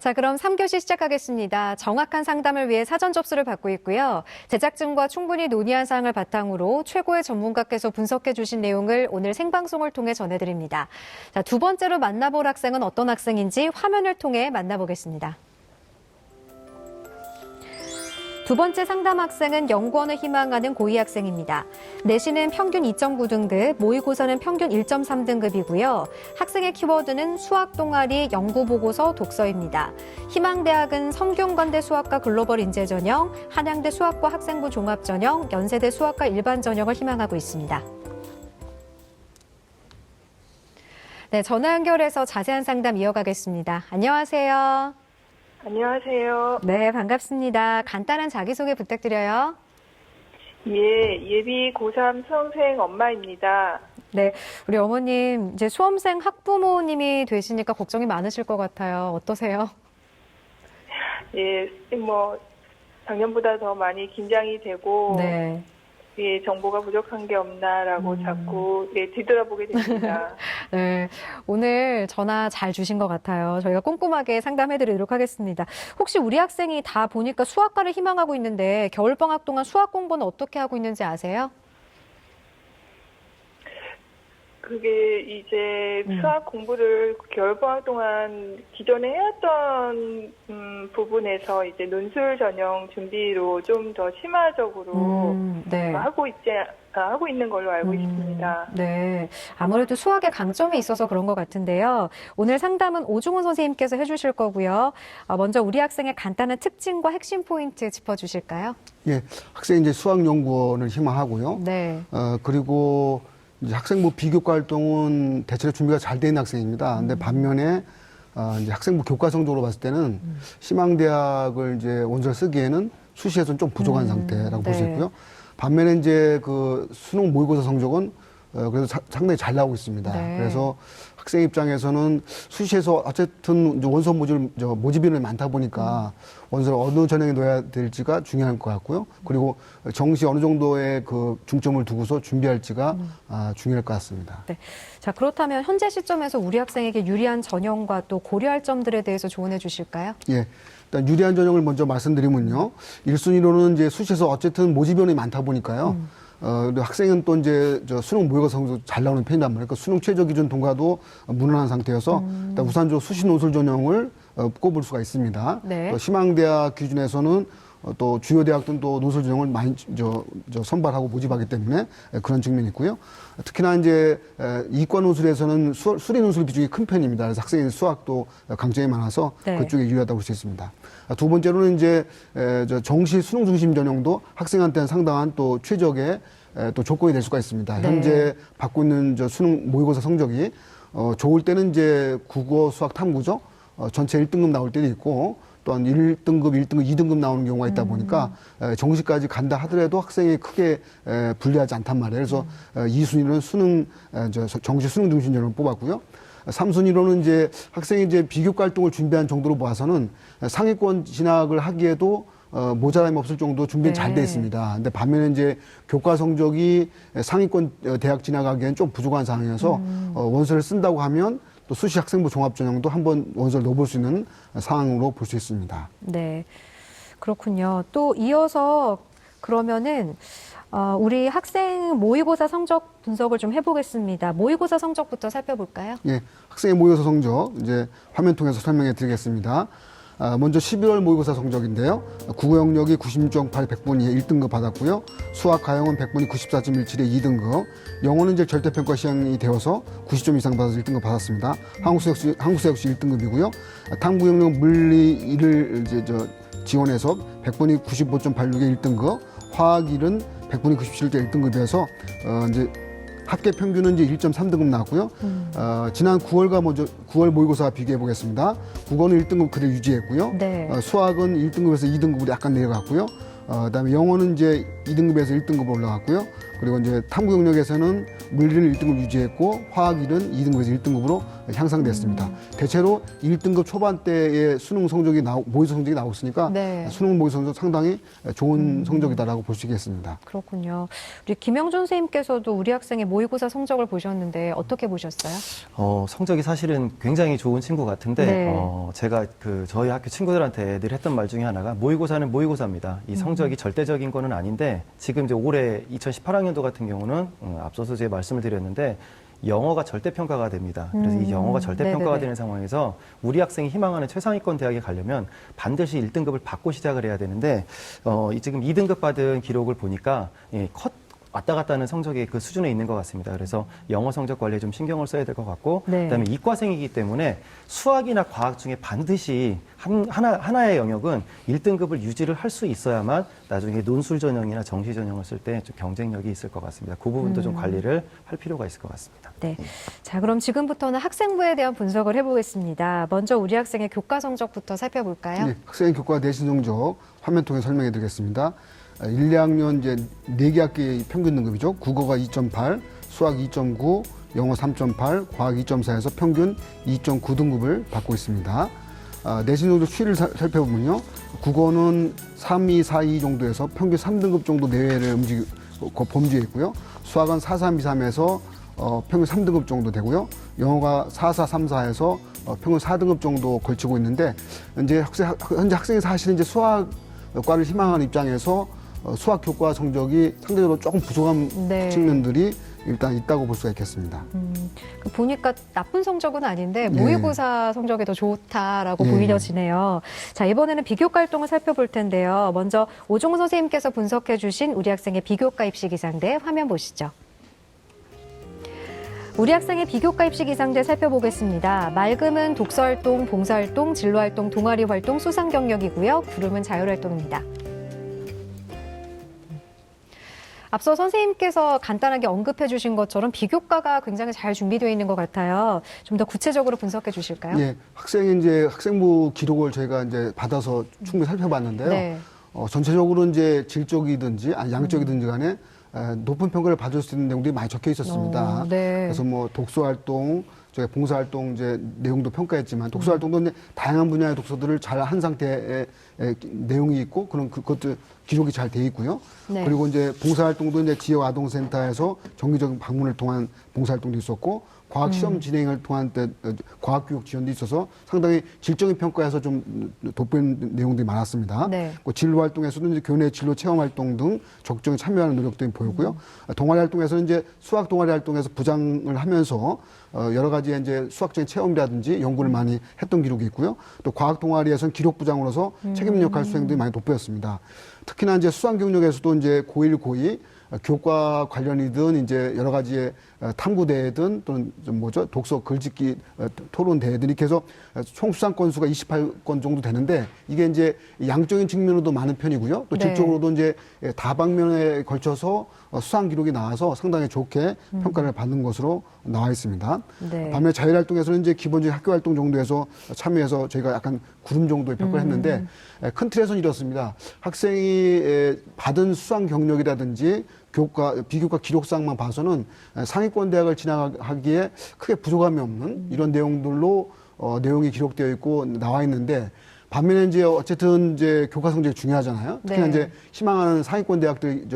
자, 그럼 3교시 시작하겠습니다. 정확한 상담을 위해 사전 접수를 받고 있고요. 제작진과 충분히 논의한 사항을 바탕으로 최고의 전문가께서 분석해 주신 내용을 오늘 생방송을 통해 전해드립니다. 자, 두 번째로 만나볼 학생은 어떤 학생인지 화면을 통해 만나보겠습니다. 두 번째 상담 학생은 연구원을 희망하는 고2 학생입니다. 내신은 평균 2.9등급, 모의고사는 평균 1.3등급이고요. 학생의 키워드는 수학 동아리, 연구보고서, 독서입니다. 희망대학은 성균관대 수학과 글로벌 인재 전형, 한양대 수학과 학생부 종합 전형, 연세대 수학과 일반 전형을 희망하고 있습니다. 네, 전화 연결해서 자세한 상담 이어가겠습니다. 안녕하세요. 안녕하세요. 네, 반갑습니다. 간단한 자기소개 부탁드려요. 예, 예비 고3 수험생 엄마입니다. 네, 우리 어머님 이제 수험생 학부모님이 되시니까 걱정이 많으실 것 같아요. 어떠세요? 예, 작년보다 더 많이 긴장이 되고, 네. 예, 정보가 부족한 게 없나라고 자꾸 뒤돌아보게 됩니다. 네, 오늘 전화 잘 주신 것 같아요. 저희가 꼼꼼하게 상담해드리도록 하겠습니다. 혹시 우리 학생이 다 보니까 수학과를 희망하고 있는데 겨울방학 동안 수학 공부는 어떻게 하고 있는지 아세요? 그게 이제 수학 공부를 겨울방학 동안 기존에 해왔던 부분에서 이제 논술 전형 준비로 좀 더 심화적으로 네. 하고 있는 걸로 알고 있습니다. 네, 아무래도 수학에 강점이 있어서 그런 것 같은데요. 오늘 상담은 오중훈 선생님께서 해주실 거고요. 먼저 우리 학생의 간단한 특징과 핵심 포인트 짚어주실까요? 예, 학생이 이제 수학연구원을 희망하고요. 네. 그리고 이제 학생부 비교과 활동은 대체로 준비가 잘 돼 있는 학생입니다. 근데 반면에 이제 학생부 교과 성적으로 봤을 때는 희망대학을 이제 원서를 쓰기에는 수시에서는 좀 부족한 상태라고 볼 수 네. 있고요. 반면에 이제 그 수능 모의고사 성적은 그래도 상당히 잘 나오고 있습니다. 네. 그래서 학생 입장에서는 수시에서 어쨌든 이제 원서 모집인원이 많다 보니까 원서를 어느 전형에 넣어야 될지가 중요할 것 같고요. 그리고 정시 어느 정도의 그 중점을 두고서 준비할지가 중요할 것 같습니다. 네. 자, 그렇다면 현재 시점에서 우리 학생에게 유리한 전형과 또 고려할 점들에 대해서 조언해 주실까요? 예. 일단 유리한 전형을 먼저 말씀드리면요. 1순위로는 이제 수시에서 어쨌든 모집인원이 많다 보니까요. 그리고 학생은 또 이제 수능 모의고사 성적 잘 나오는 편이란 말이에요. 그러니까 수능 최저 기준 통과도 무난한 상태여서 일단 우선적으로 수시 논술 전형을 꼽을 수가 있습니다. 네. 또 희망대학 기준에서는 또 주요 대학들은 또 논술 전형을 많이 선발하고 모집하기 때문에 그런 측면이 있고요. 특히나 이제 이과 논술에서는 수리 논술 비중이 큰 편입니다. 그래서 학생의 수학도 강점이 많아서 네. 그쪽에 유리하다고 볼 수 있습니다. 두 번째로는 이제 정시 수능 중심 전형도 학생한테는 상당한 또 최적의 또 조건이 될 수가 있습니다. 네. 현재 받고 있는 수능 모의고사 성적이 좋을 때는 이제 국어, 수학, 탐구죠. 전체 1등급 나올 때도 있고 또한 1등급, 1등급, 2등급 나오는 경우가 있다 보니까 정시까지 간다 하더라도 학생이 크게 불리하지 않단 말이에요. 그래서 2순위는 정시 수능 중심 전형을 뽑았고요. 3순위로는 이제 학생이 이제 비교과 활동을 준비한 정도로 봐서는 상위권 진학을 하기에도 모자람이 없을 정도 준비는 잘 돼 있습니다. 근데 반면에 이제 교과 성적이 상위권 대학 진학하기에는 좀 부족한 상황이어서 원서를 쓴다고 하면 또 수시 학생부 종합 전형도 한번 원서를 넣어볼 수 있는 상황으로 볼 수 있습니다. 네, 그렇군요. 또 이어서 그러면은 우리 학생 모의고사 성적 분석을 좀 해보겠습니다. 모의고사 성적부터 살펴볼까요? 예, 학생의 모의고사 성적 이제 화면 통해서 설명해 드리겠습니다. 먼저 11월 모의고사 성적인데요. 국어 영역이 96.8 100분위에 1등급 받았고요. 수학 가형은 100분위 94.17에 2등급. 영어는 이제 절대평가 시험이 되어서 90점 이상 받아서 1등급 받았습니다. 한국사 역시 1등급이고요. 탐구 영역 물리 1을 이제 지원해서 100분위 95.86에 1등급. 화학 1은 100분위 97대 1등급이어서 이제 합계 평균은 이제 1.3등급 나왔고요. 지난 9월 모의고사 비교해 보겠습니다. 국어는 1등급 그대로 유지했고요. 네. 수학은 1등급에서 2등급으로 약간 내려갔고요. 그다음에 영어는 이제 2등급에서 1등급으로 올라갔고요. 그리고 이제 탐구 영역에서는 물리는 1등급 유지했고 화학 1은 2등급에서 1등급으로 향상됐습니다. 대체로 1등급 초반대의 수능 성적이 모의고사 성적이 나왔으니까 네. 수능 모의고사 성적 상당히 좋은 성적이다라고 볼 수 있겠습니다. 그렇군요. 우리 김영준 선생님께서도 우리 학생의 모의고사 성적을 보셨는데 어떻게 보셨어요? 성적이 사실은 굉장히 좋은 친구 같은데, 네. 제가 저희 학교 친구들한테 늘 했던 말 중에 하나가 모의고사는 모의고사입니다. 이 성적이 절대적인 거는 아닌데, 지금 이제 올해 2018학년도 같은 경우는, 앞서서 제가 말씀을 드렸는데, 영어가 절대평가가 됩니다. 그래서 이 영어가 절대평가가 네네네. 되는 상황에서 우리 학생이 희망하는 최상위권 대학에 가려면 반드시 1등급을 받고 시작을 해야 되는데, 지금 2등급 받은 기록을 보니까, 왔다 갔다 하는 성적이 그 수준에 있는 것 같습니다. 그래서 영어 성적 관리에 좀 신경을 써야 될 것 같고, 네. 그다음에 이과생이기 때문에 수학이나 과학 중에 반드시 하나의 영역은 1등급을 유지를 할 수 있어야만 나중에 논술 전형이나 정시 전형을 쓸 때 좀 경쟁력이 있을 것 같습니다. 그 부분도 좀 관리를 할 필요가 있을 것 같습니다. 네. 자, 그럼 지금부터는 학생부에 대한 분석을 해보겠습니다. 먼저 우리 학생의 교과 성적부터 살펴볼까요? 네, 학생 교과 내신 성적 화면 통해 설명해 드리겠습니다. 1, 2학년 이제 4개 학기의 평균 등급이죠. 국어가 2.8, 수학 2.9, 영어 3.8, 과학 2.4에서 평균 2.9등급을 받고 있습니다. 내신 성적 추이를 살펴보면요. 국어는 3, 2, 4, 2 정도에서 평균 3등급 정도 내외를 범주에 있고요. 수학은 4, 3, 2, 3에서 평균 3등급 정도 되고요. 영어가 4, 4, 3, 4에서 평균 4등급 정도 걸치고 있는데, 현재 학생이 사실은 이제 수학과를 희망하는 입장에서 수학 교과 성적이 상대적으로 조금 부족한 네. 측면들이 일단 있다고 볼 수가 있겠습니다. 보니까 나쁜 성적은 아닌데 네. 모의고사 성적이 더 좋다라고 네. 보여지네요. 자, 이번에는 비교과 활동을 살펴볼 텐데요. 먼저 오종훈 선생님께서 분석해 주신 우리 학생의 비교과 입시 기상대 화면 보시죠. 우리 학생의 비교과 입시 기상대 살펴보겠습니다. 맑음은 독서활동, 봉사활동, 진로활동, 동아리활동, 수상경력이고요. 구름은 자율활동입니다. 앞서 선생님께서 간단하게 언급해 주신 것처럼 비교과가 굉장히 잘 준비되어 있는 것 같아요. 좀 더 구체적으로 분석해 주실까요? 예, 학생이 이제 학생부 기록을 저희가 이제 받아서 충분히 살펴봤는데요. 네. 전체적으로 이제 질적이든지 양적이든지 간에 높은 평가를 받을 수 있는 내용들이 많이 적혀 있었습니다. 네. 그래서 뭐 독서활동, 저희 봉사활동 이제 내용도 평가했지만 독서활동도 이제 다양한 분야의 독서들을 잘 한 상태의 내용이 있고 그것도 기록이 잘 돼 있고요. 네. 그리고 이제 봉사활동도 이제 지역 아동센터에서 정기적인 방문을 통한 봉사활동도 있었고 과학 시험 진행을 통한 때 과학 교육 지원도 있어서 상당히 질적인 평가에서 좀 돋보이는 내용들이 많았습니다. 네. 그 진로 활동에서도 이제 교내 진로 체험 활동 등 적극적인 참여하는 노력들이 보였고요. 동아리 활동에서는 이제 수학 동아리 활동에서 부장을 하면서 여러 가지 이제 수학적인 체험이라든지 연구를 많이 했던 기록이 있고요. 또 과학 동아리에서는 기록 부장으로서 책임 역할 수행들이 많이 돋보였습니다. 특히나 이제 수학 경력에서도 이제 고1, 고2 교과 관련이든 이제 여러 가지의 탐구 대회든 또는 좀 독서 글짓기 토론 대회든 이렇게 해서 총 수상 건수가 28건 정도 되는데 이게 이제 양적인 측면으로도 많은 편이고요. 또 네. 질적으로도 이제 다방면에 걸쳐서 수상 기록이 나와서 상당히 좋게 평가를 받는 것으로 나와 있습니다. 네. 반면에 자율활동에서는 이제 기본적인 학교 활동 정도에서 참여해서 저희가 약간 구름 정도의 평가를 했는데 큰 틀에서는 이렇습니다. 학생이 받은 수상 경력이라든지 비교과 기록상만 봐서는 상위권 대학을 진학하기에 크게 부족함이 없는 이런 내용들로 내용이 기록되어 있고 나와 있는데 반면에 이제 어쨌든 이제 교과 성적이 중요하잖아요. 특히나 네. 이제 희망하는 상위권 대학들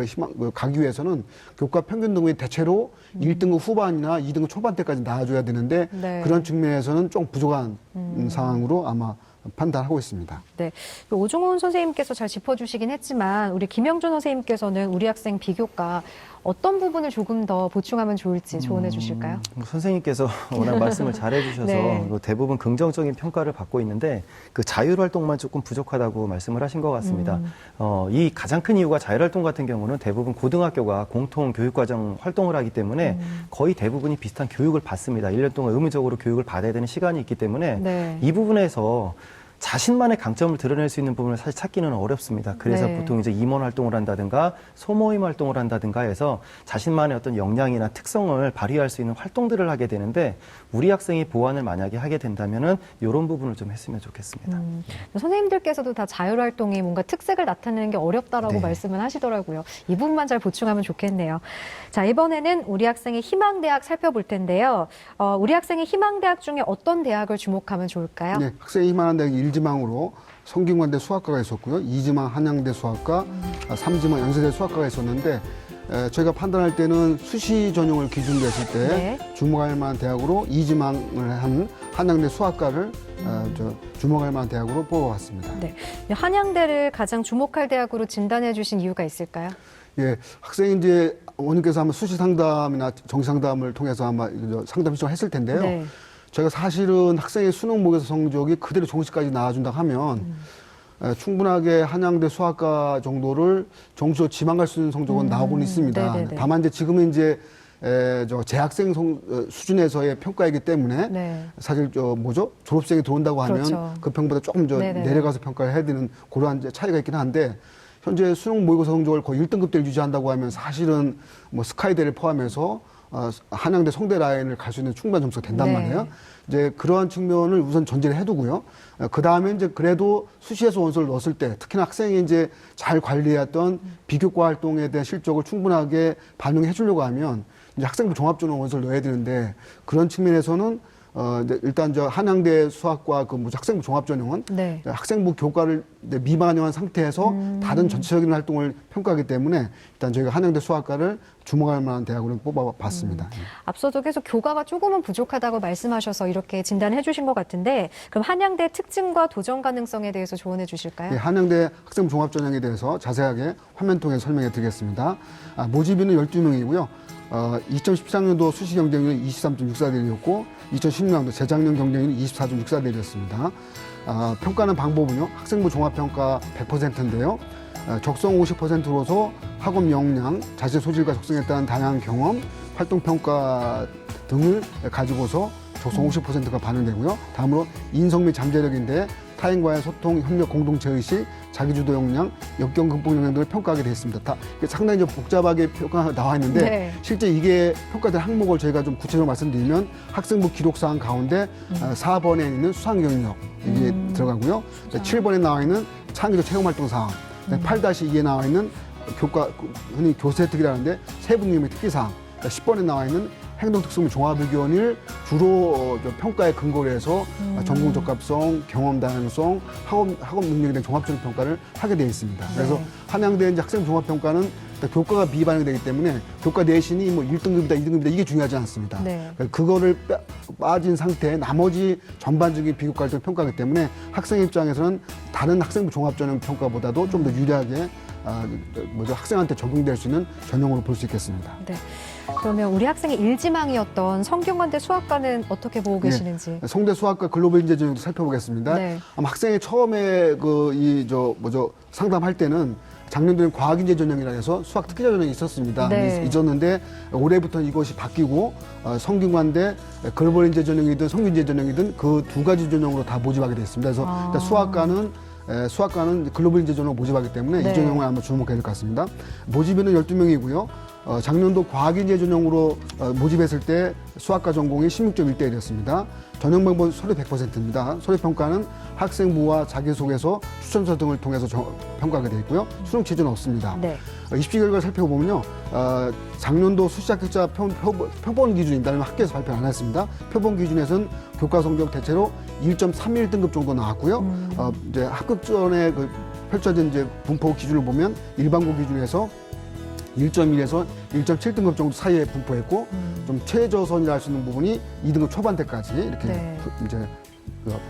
가기 위해서는 교과 평균 등급이 대체로 1등급 후반이나 2등급 초반대까지 나와줘야 되는데 네. 그런 측면에서는 좀 부족한 상황으로 아마 판단하고 있습니다. 네. 오종훈 선생님께서 잘 짚어주시긴 했지만 우리 김영준 선생님께서는 우리 학생 비교과 어떤 부분을 조금 더 보충하면 좋을지 조언해 주실까요? 선생님께서 워낙 말씀을 잘해 주셔서 네. 대부분 긍정적인 평가를 받고 있는데 그 자율활동만 조금 부족하다고 말씀을 하신 것 같습니다. 이 가장 큰 이유가 자율활동 같은 경우는 대부분 고등학교가 공통 교육과정 활동을 하기 때문에 거의 대부분이 비슷한 교육을 받습니다. 1년 동안 의무적으로 교육을 받아야 되는 시간이 있기 때문에 네. 이 부분에서 자신만의 강점을 드러낼 수 있는 부분을 사실 찾기는 어렵습니다. 그래서 네. 보통 이제 임원 활동을 한다든가 소모임 활동을 한다든가 해서 자신만의 어떤 역량이나 특성을 발휘할 수 있는 활동들을 하게 되는데 우리 학생이 보완을 만약에 하게 된다면은 이런 부분을 좀 했으면 좋겠습니다. 선생님들께서도 다 자율활동이 뭔가 특색을 나타내는 게 어렵다라고 네. 말씀을 하시더라고요. 이 부분만 잘 보충하면 좋겠네요. 자, 이번에는 우리 학생의 희망대학 살펴볼 텐데요. 우리 학생의 희망대학 중에 어떤 대학을 주목하면 좋을까요? 네, 학생이 희망하는 대학이 1지망으로 성균관대 수학과가 있었고요. 2지망 한양대 수학과, 3지망 연세대 수학과가 있었는데 저희가 판단할 때는 수시 전형을 기준으로 했을 때 네. 주목할 만한 대학으로 2지망을 한 한양대 수학과를 주목할 만한 대학으로 뽑아봤습니다. 네. 한양대를 가장 주목할 대학으로 진단해 주신 이유가 있을까요? 예, 학생이 이제 어머님께서 아마 수시 상담이나 정시 상담을 통해서 아마 상담 신청을 했을 텐데요. 네. 저희가 사실은 학생의 수능 모의고사 성적이 그대로 정시까지 나와준다 하면 충분하게 한양대 수학과 정도를 정시로 지망할 수 있는 성적은 나오고는 있습니다. 네네네. 다만 이제 지금은 이제 재학생 수준에서의 평가이기 때문에 네. 사실 졸업생이 들어온다고 하면 그렇죠. 그 평보다 조금 네네네. 내려가서 평가를 해야 되는 그러한 이제 차이가 있긴 한데 현재 수능 모의고사 성적을 거의 1등급대를 유지한다고 하면 사실은 뭐 스카이대를 포함해서 한양대 성대 라인을 갈 수 있는 충분한 점수가 된단 네. 말이에요. 이제 그러한 측면을 우선 전제를 해두고요. 그 다음에 이제 그래도 수시에서 원서를 넣었을 때 특히나 학생이 이제 잘 관리했던 비교과 활동에 대한 실적을 충분하게 반영해 주려고 하면 이제 학생부 종합전형 원서를 넣어야 되는데 그런 측면에서는 이제 일단 한양대 수학과 학생부 종합전형은 네. 학생부 교과를 이제 미반영한 상태에서 다른 전체적인 활동을 평가하기 때문에 일단 저희가 한양대 수학과를 주목할 만한 대학으로 뽑아봤습니다. 앞서도 계속 교과가 조금은 부족하다고 말씀하셔서 이렇게 진단해 주신 것 같은데 그럼 한양대 특징과 도전 가능성에 대해서 조언해 주실까요? 예, 한양대 학생부 종합전형에 대해서 자세하게 화면 통해 설명해 드리겠습니다. 모집인은 12명이고요. 2013년도 수시 경쟁률은 23.64대였고 2016년도 재작년 경쟁률은 24.64대였습니다. 평가는 방법은요. 학생부 종합평가 100%인데요. 적성 50%로서 학업 역량, 자신 소질과 적성에 따른 다양한 경험, 활동평가 등을 가지고서 적성 50%가 반영되고요. 다음으로 인성 및 잠재력인데 타인과의 소통, 협력, 공동체의식, 자기주도 역량, 역경 극복 역량 등을 평가하게 되어 있습니다. 다 상당히 좀 복잡하게 평가가 나와 있는데 네. 실제 이게 평가된 항목을 저희가 좀 구체적으로 말씀드리면 학생부 기록사항 가운데 4번에 있는 수상 경력 이게 들어가고요. 7번에 나와 있는 창의적 체험활동 사항, 8-2에 나와 있는 흔히 교세특이라는데 세부님의 특기사항, 10번에 나와 있는 행동특성물 종합의견을 주로 평가에 근거로 해서 전공 적합성, 경험 다양성, 학업 능력에 대한 종합적인 평가를 하게 되어 있습니다. 그래서 네. 한양대 학생 종합평가는 교과가 미반영이 되기 때문에 교과 내신이 뭐 1등급이다, 2등급이다 이게 중요하지 않습니다. 네. 그거를 빠진 상태에 나머지 전반적인 비교과 활동을 평가하기 때문에 학생 입장에서는 다른 학생부 종합전형 평가보다도 좀 더 유리하게 학생한테 적용될 수 있는 전형으로 볼 수 있겠습니다. 네. 그러면 우리 학생의 1지망이었던 성균관대 수학과는 어떻게 보고 계시는지? 성대 수학과 글로벌 인재 전형도 살펴보겠습니다. 네. 아마 학생이 처음에 상담할 때는 작년도에는 과학인재 전형이라 해서 수학 특기자 전형이 있었습니다. 네. 있었는데 올해부터 이것이 바뀌고 성균관대 글로벌 인재 전형이든 성균인재 전형이든 그 두 가지 전형으로 다 모집하게 됐습니다. 그래서 일단 수학과는 글로벌 인재 전형을 모집하기 때문에 네. 이 전형을 한번 주목해야 될 것 같습니다. 모집인은 12명이고요. 작년도 과학인재 전형으로 모집했을 때 수학과 전공이 16.1대1이었습니다. 전형 방법은 서류 100%입니다. 서류 평가는 학생부와 자기소개서, 추천서 등을 통해서 평가하게 되어 있고요. 수능 취지는 없습니다. 네. 입시 결과를 살펴보면요. 작년도 수시 합격자 표본 기준입니다. 학교에서 발표 안 했습니다. 표본 기준에서는 교과 성적 대체로 1.31등급 정도 나왔고요. 이제 합격 전에 펼쳐진 이제 분포 기준을 보면 일반고 기준에서 1.1에서 1.7등급 정도 사이에 분포했고 좀 최저선이라 할 수 있는 부분이 2등급 초반대까지 이렇게 네. 이제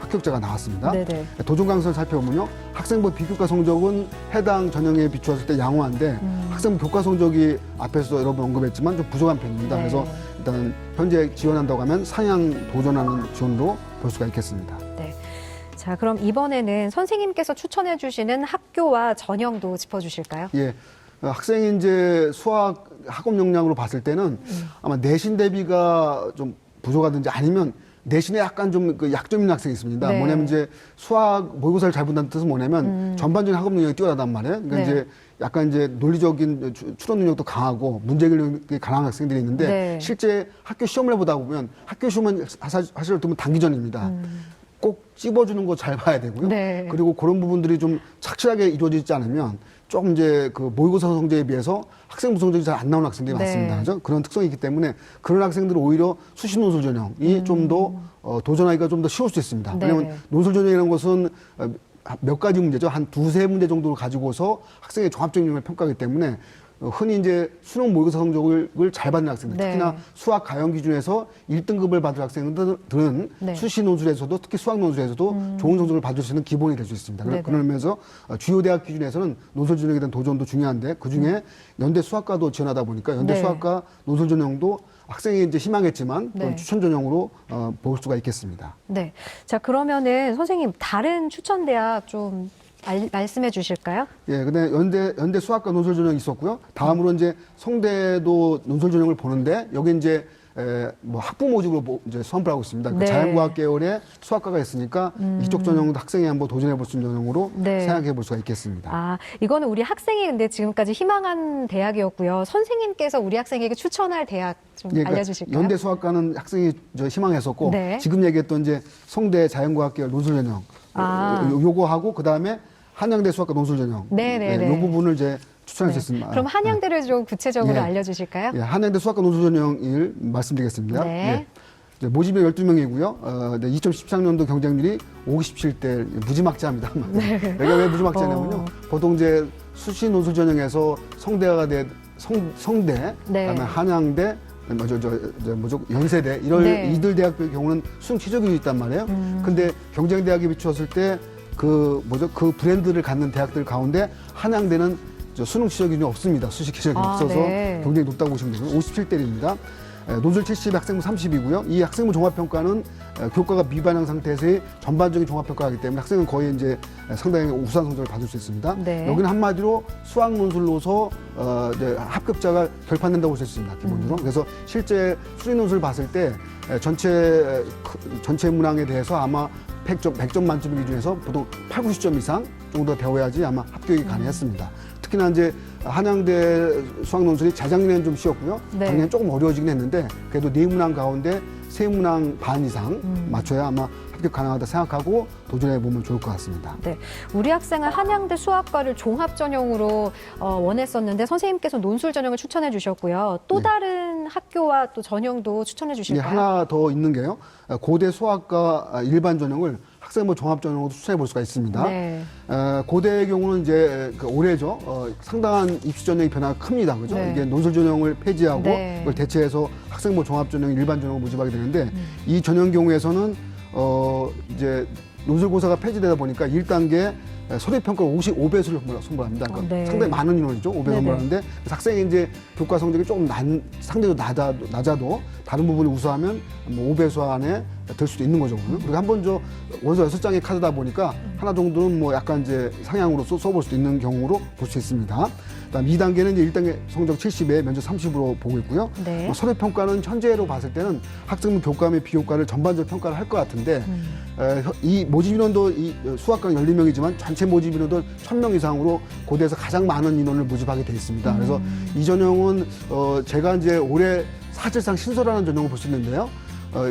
합격자가 나왔습니다. 네네. 도전 가능성을 살펴보면요. 학생부 비교과 성적은 해당 전형에 비추었을 때 양호한데 학생부 교과 성적이 앞에서 여러 번 언급했지만 좀 부족한 편입니다. 네. 그래서 일단 현재 지원한다고 하면 상향 도전하는 지원으로 볼 수가 있겠습니다. 네. 자, 그럼 이번에는 선생님께서 추천해 주시는 학교와 전형도 짚어주실까요? 예. 학생이 이제 수학 학업 역량으로 봤을 때는 아마 내신 대비가 좀 부족하든지 아니면 내신에 약간 좀 그 약점 있는 학생이 있습니다. 네. 뭐냐면 이제 수학 모의고사를 잘 본다는 뜻은 뭐냐면 전반적인 학업 능력이 뛰어나단 말이에요. 그러니까 네. 이제 약간 이제 논리적인 추론 능력도 강하고 문제 해결력이 강한 학생들이 있는데 네. 실제 학교 시험을 보다 보면 학교 시험은 사실 보면 단기전입니다. 꼭 찝어주는 거 잘 봐야 되고요. 네. 그리고 그런 부분들이 좀 착실하게 이루어지지 않으면 조금 이제 그 모의고사 성적에 비해서 학생부 성적이 잘 안 나오는 학생들이 네. 많습니다. 그죠? 그런 특성이 있기 때문에 그런 학생들은 오히려 수시 논술 전형이 좀 더 도전하기가 좀 더 쉬울 수 있습니다. 네. 왜냐하면 논술 전형이라는 것은 몇 가지 문제죠. 한 두세 문제 정도를 가지고서 학생의 종합적인 능력을 평가하기 때문에 흔히 이제 수능 모의고사 성적을 잘 받는 학생들, 네. 특히나 수학 가형 기준에서 1등급을 받을 학생들은 네. 수시 논술에서도 특히 수학 논술에서도 좋은 성적을 받을 수 있는 기본이 될 수 있습니다. 네네. 그러면서 주요 대학 기준에서는 논술 전형에 대한 도전도 중요한데 그 중에 연대 수학과도 지원하다 보니까 연대 네. 수학과 논술 전형도 학생이 이제 희망했지만 네. 추천 전형으로 볼 수가 있겠습니다. 네. 자, 그러면은 선생님 다른 추천 대학 좀 말씀해 주실까요? 예, 근데 연대 수학과 논술 전형이 있었고요. 다음으로 이제 성대도 논술 전형을 보는데 여기 이제 뭐 학부 모집으로 이제 수험을 하고 있습니다. 네. 그 자연과학 계열의 수학과가 있으니까 이쪽 전형도 학생이 한번 도전해 볼 수 있는 전형으로 네. 생각해 볼 수가 있겠습니다. 아, 이거는 우리 학생이 근데 지금까지 희망한 대학이었고요. 선생님께서 우리 학생에게 추천할 대학 좀 예, 그러니까 알려주실까요? 연대 수학과는 학생이 희망했었고 네. 지금 얘기했던 이제 성대 자연과학 계열 논술 전형 요거 하고 그 다음에 한양대 수학과 논술 전형 네네네. 요 부분을 이제 추천할 수 있습니다. 그럼 한양대를 좀 구체적으로 예. 알려주실까요? 예, 한양대 수학과 논술 전형을 말씀드리겠습니다. 네. 예. 이제 모집이 12명이고요. 2013년도 경쟁률이 57대 무지막지합니다. 여기가 왜 무지막지하냐면요. 보통 이제 수시 논술 전형에서 성대가 성대, 네. 그다음에 한양대, 연세대 네. 이들 대학의 경우는 수능 최저기준이 있단 말이에요. 근데 경쟁 대학에 비추었을 때 그 브랜드를 갖는 대학들 가운데 한양대는 수능 최저기준이 없습니다. 수시 최저기준이 없어서 네. 굉장히 높다고 보시면 되고요. 57대입니다. 논술 70, 학생부 30이고요. 이 학생부 종합평가는 교과가 미반영 상태에서의 전반적인 종합평가이기 때문에 학생은 거의 이제 상당히 우수한 성적을 받을 수 있습니다. 네. 여기는 한마디로 수학 논술로서 이제 합격자가 결판된다고 볼 수 있습니다. 기본적으로. 그래서 실제 수리 논술을 봤을 때 전체 문항에 대해서 아마 100점 만점 기준에서 보통 8, 90점 이상 정도 배워야지 아마 합격이 가능했습니다. 특히나 이제 한양대 수학 논술이 재작년에는 좀 쉬웠고요. 네. 작년에 조금 어려워지긴 했는데 그래도 4문항 가운데 3문항 반 이상 맞춰야 아마 합격 가능하다 생각하고 도전해 보면 좋을 것 같습니다. 네, 우리 학생은 한양대 수학과를 종합 전형으로 원했었는데 선생님께서 논술 전형을 추천해 주셨고요. 또 네. 다른 학교와 또 전형도 추천해 이게 주실까요? 하나 더 있는 게요. 고대 수학과 일반 전형을 학생부 종합 전형으로 추천해 볼 수가 있습니다. 네. 고대의 경우는 이제 올해죠. 상당한 입시 전형의 변화가 큽니다. 그죠? 네. 이게 논술 전형을 폐지하고 네. 그걸 대체해서 학생부 종합 전형, 일반 전형을 모집하게 되는데 이 전형 경우에서는 이제 논술고사가 폐지되다 보니까 1단계 소리평가를 55배수를 선보합니다. 그러니까 네. 상당히 많은 인원이죠. 5배 네네. 선보하는데 학생이 이제 교과 성적이 조금 상대적으로 낮아도 다른 부분을 우수하면 뭐 5배수 안에 들 수도 있는 거죠. 그리고 한번 원서 6장의 카드다 보니까 하나 정도는 뭐 약간 이제 상향으로 써볼 수도 있는 경우로 볼 수 있습니다. 그다음 2단계는 이제 1단계 성적 70에 면접 30으로 보고 있고요. 네. 서류평가는 현재로 봤을 때는 학생부 교과 및 비교과를 전반적으로 평가를 할 것 같은데 이 모집 인원도 이 수학과 12명이지만 전체 모집 인원도 1000명 이상으로 고대에서 가장 많은 인원을 모집하게 돼 있습니다. 그래서 이 전형은 제가 이제 올해 사실상 신설하는 전형을 볼 수 있는데요.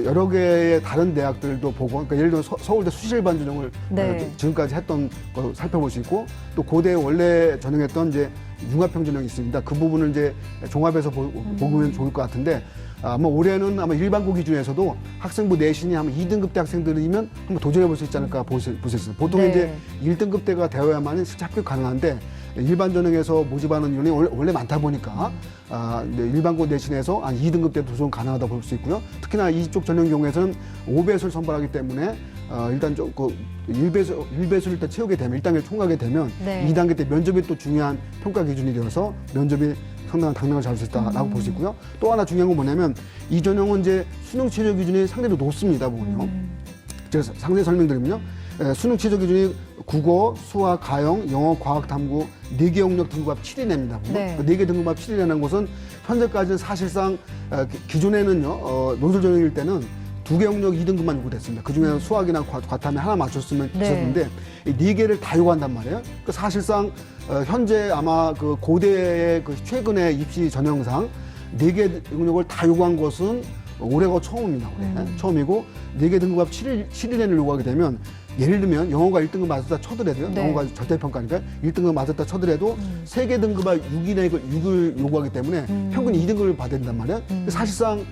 여러 개의 다른 대학들도 보고, 그러니까 예를 들어 서울대 수시일반 전형을 네. 지금까지 했던 걸 살펴볼 수 있고, 또 고대 원래 전형했던 이제 융합형 전형이 있습니다. 그 부분을 이제 종합해서 보면 좋을 것 같은데, 아마 올해는 아마 일반고 기준에서도 학생부 내신이 아마 2등급 대 학생들이면 한번 도전해 볼 수 있지 않을까 볼 수 있습니다. 보통 네. 이제 1등급 대가 되어야만 실제 합격 가능한데, 일반 전형에서 모집하는 인원이 원래 많다 보니까 일반고 내신에서 2등급 때 도전 가능하다 볼 수 있고요. 특히나 이쪽 전형 경우에서는 5배수를 선발하기 때문에 일단 그 1배수를 일단 채우게 되면 1단계를 통과하게 되면 네. 2단계 때 면접이 또 중요한 평가 기준이 되어서 면접이 상당한 당락을 잡을 수 있다라고 볼 수 있고요. 또 하나 중요한 건 뭐냐면 이 전형은 이제 수능 최저 기준이 상대로 높습니다. 보면요. 제가 상세 설명드리면요. 수능 최저 기준이 국어, 수학, 가형, 영어, 과학, 탐구 4개 영역 등급합 7이냅니다. 네. 4개 등급합 7이라는 것은 현재까지는 사실상 기존에는요. 논술 전형일 때는 두 개 영역 2등급만 요구됐습니다. 그중에 수학이나 과탐에 하나 맞췄으면 네. 있었는데 이 네 개를 다 요구한단 말이에요. 그 사실상 현재 아마 그 고대의 그 최근의 입시 전형상 네 개 영역을 다 요구한 것은 올해가 처음입니다. 올해. 처음이고 네 개 등급합 7일에는 요구하게 되면 예를 들면 영어가 1등급 맞았다 쳐더라도요. 네. 영어가 절대평가니까 1등급 맞았다 쳐더라도 세 개 등급합 6을 요구하기 때문에 평균 2등급을 받아야 된단 말이에요. 사실상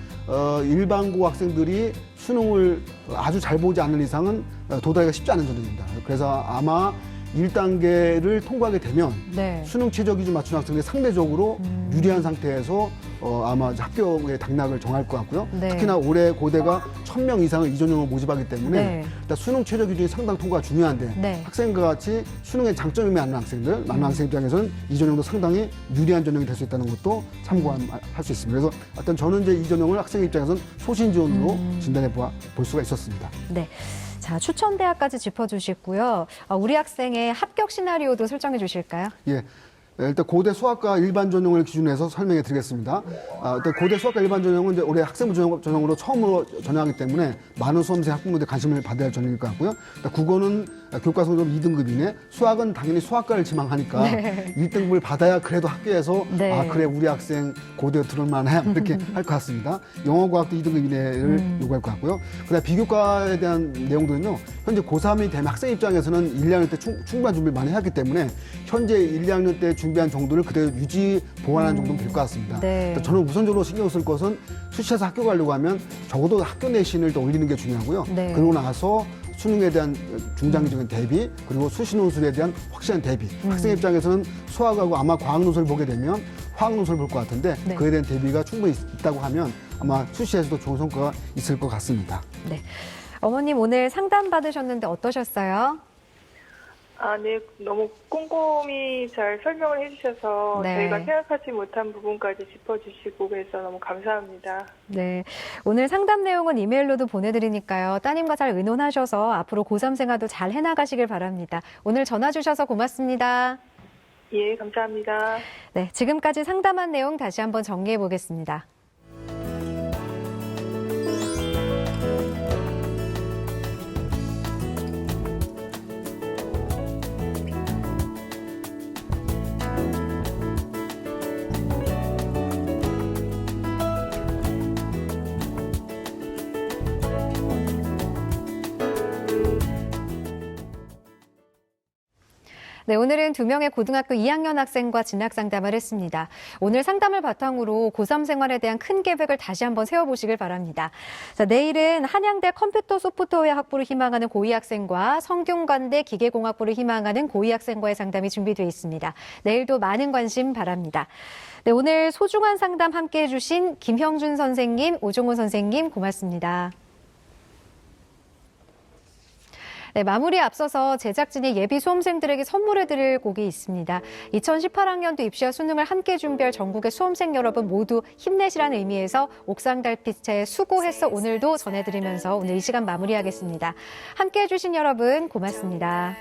일반고 학생들이 수능을 아주 잘 보지 않는 이상은 도달하기가 쉽지 않은 전형입니다. 그래서 아마 1단계를 통과하게 되면 네. 수능 최저 기준 맞춘 학생들이 상대적으로 유리한 상태에서 아마 학교의 당락을 정할 것 같고요. 네. 특히나 올해 고대가 1000명 이상을 이 전형을 모집하기 때문에 네. 일단 수능 최저 기준이 상당 통과가 중요한데 네. 학생과 같이 수능에 장점이 많은 학생들, 많은 학생 입장에서는 이 전형도 상당히 유리한 전형이 될 수 있다는 것도 참고할 수 있습니다. 그래서 어떤 저는 이제 이 전형을 학생 입장에서는 소신 지원으로 진단해 볼 수가 있었습니다. 네. 자, 추천 대학까지 짚어주시고요. 우리 학생의 합격 시나리오도 설정해 주실까요? 예. 일단 고대 수학과 일반 전형을 기준으로 해서 설명해 드리겠습니다. 일단 고대 수학과 일반 전형은 이제 올해 학생부 전형으로 처음으로 전형하기 때문에 많은 수험생 학부모들의 관심을 받아야 할 전형일 것 같고요. 일단 국어는 교과 성적 2등급이네. 수학은 당연히 수학과를 지망하니까 네. 1등급을 받아야 그래도 학교에서 네. 아 그래 우리 학생 고대 들을 만해 이렇게 할 것 같습니다. 영어 과학도 2등급 이내를 요구할 것 같고요. 그다음 비교과에 대한 내용들은요. 현재 고3이 되면 학생 입장에서는 1, 2학년 때 충분한 준비를 많이 했기 때문에 현재 1, 2학년 때 준비한 정도를 그대로 유지 보완하는 정도는 될 것 같습니다. 네. 저는 우선적으로 신경 쓸 것은 수시에서 학교 가려고 하면 적어도 학교 내신을 더 올리는 게 중요하고요. 네. 그러고 나서 수능에 대한 중장기적인 대비 그리고 수시 논술에 대한 확실한 대비. 학생 입장에서는 수학하고 아마 과학 논술을 보게 되면 화학 논술을 볼 것 같은데 네. 그에 대한 대비가 충분히 있다고 하면 아마 수시에서도 좋은 성과가 있을 것 같습니다. 네. 어머님 오늘 상담 받으셨는데 어떠셨어요? 네. 너무 꼼꼼히 잘 설명을 해주셔서 네. 저희가 생각하지 못한 부분까지 짚어주시고 그래서 너무 감사합니다. 네. 오늘 상담 내용은 이메일로도 보내드리니까요. 따님과 잘 의논하셔서 앞으로 고3 생활도 잘 해나가시길 바랍니다. 오늘 전화 주셔서 고맙습니다. 예, 감사합니다. 네. 지금까지 상담한 내용 다시 한번 정리해 보겠습니다. 네, 오늘은 2명의 고등학교 2학년 학생과 진학 상담을 했습니다. 오늘 상담을 바탕으로 고3 생활에 대한 큰 계획을 다시 한번 세워보시길 바랍니다. 자, 내일은 한양대 컴퓨터 소프트웨어 학부를 희망하는 고2 학생과 성균관대 기계공학부를 희망하는 고2 학생과의 상담이 준비되어 있습니다. 내일도 많은 관심 바랍니다. 네, 오늘 소중한 상담 함께해 주신 김형준 선생님, 오종호 선생님 고맙습니다. 네, 마무리에 앞서서 제작진이 예비 수험생들에게 선물을 드릴 곡이 있습니다. 2018학년도 입시와 수능을 함께 준비할 전국의 수험생 여러분 모두 힘내시라는 의미에서 옥상 달빛의 수고했어 오늘도 전해드리면서 오늘 이 시간 마무리하겠습니다. 함께해 주신 여러분 고맙습니다.